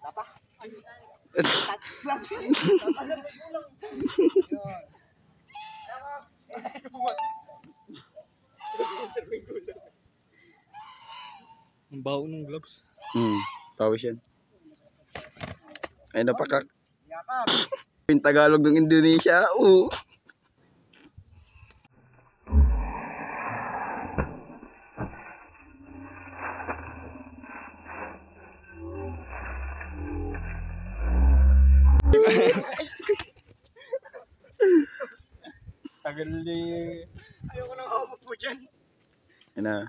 Papa. Ang baho ng gloves. Pawis yan. Ay napaka. Yung Tagalog ng Indonesia. Tagal ni... Ayoko nang hawak mo dyan. Yan na.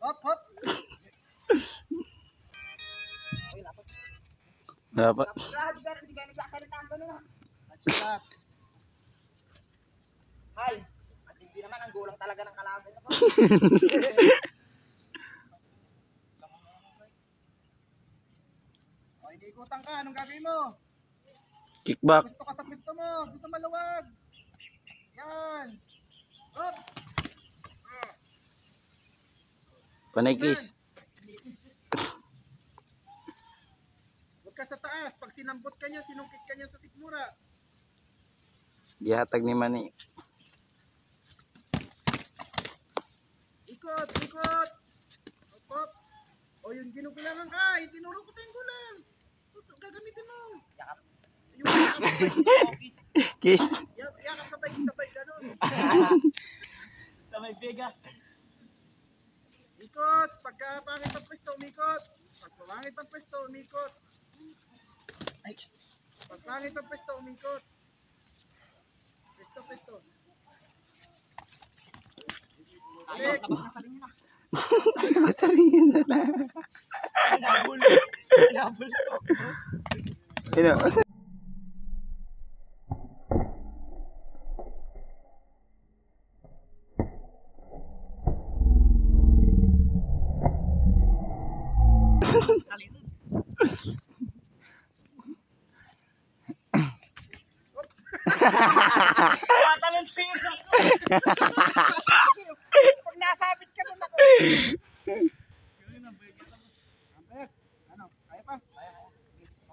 Hop, hop. Dapat. Hay, at hindi naman ang gulang talaga ng kalaban ako. O, iniikutan ka. Anong gagawin mo? Kickback. Gusto ka sa pwesto mo. Gusto maluwag. Yan. Hop. Panay kiss. Huwag ka sa taas. Pag sinambot ka niya, sinungkit ka niya sa sikmura. Gihatag ni Manny. Ikot, ikot. Hop, hop. O, yung ginugulangan ka. Yung tinuro ko sa yung gulang. Gagamitin mo. Yung Kiss. yakap sabay ganun. Sabay biga. Ikot. Pagka pangit ang pwesto, umikot. Pag pangit ang pwesto, umikot. Pag pangit ang pwesto, umikot. Pwesto. Balik. Masaringin na lang. Inabol ko. Tatalon siya yun ako. Pag nasabit ka nun ako. Ano? Kaya pa?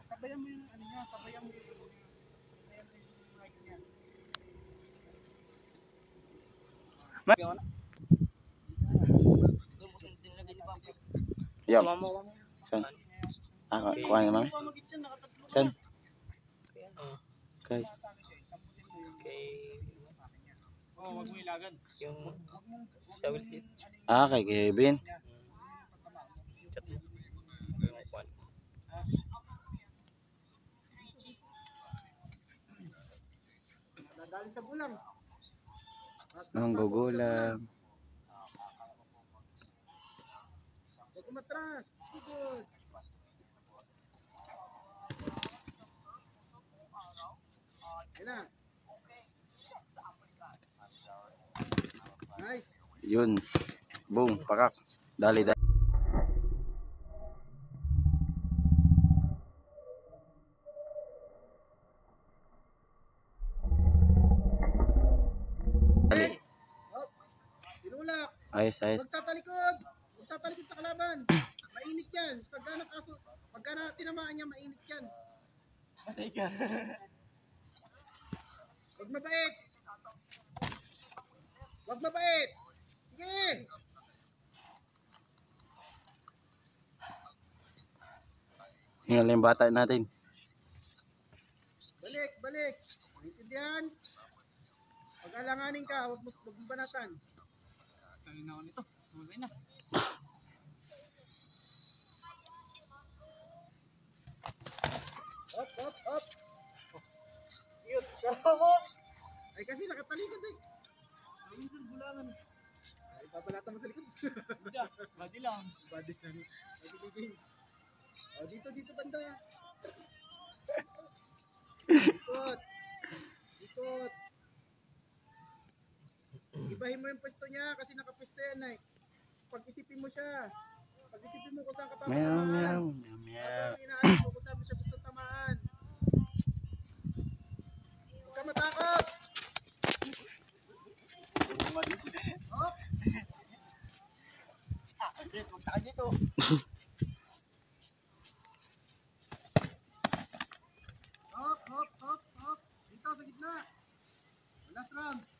Sabayan mo yung ano niya. Sabayan mo yung mic niya. Yum. Saan? Kuha na mami. Saan? Okay. Oh, wag mo ilagan. Yung shovel seat. Kay Kevin. Dadali sa gulang. Ang gugulang. Huwag umatras. Good. Yan na. Nice. Yun. Boom. Pakak. Dali. Tinulak. Ayos. Magtatalikod sa kalaban. Mainit yan. Pagka tinamaan niya, mainit yan. Patay ka. Huwag mabait. Sige. Hingal yung bata natin. Balik. Intindihan? Pag alanganin ka, huwag mo banatan. Kaya na ako nito. Mamay na. Hop. Cute. Come on. Ay kasi nakatalikod eh. Minsan bulangan. Papalata mo sa likod. Badi lang. Body lang. Sige, game. O, dito banda. Ikot. Ikot. Ibahin mo yung pwesto niya kasi nakapwesto yan eh. Pag-isipin mo siya. Pag-isipin mo kung saan ka Meow, papatamaan. meow, meow, meow. Habang inaayos mo kung saan mo siya gusto tamaan. Huwag ka matakot. Hop. Punta ka dito. Hop. Dito sa gitna. Last round.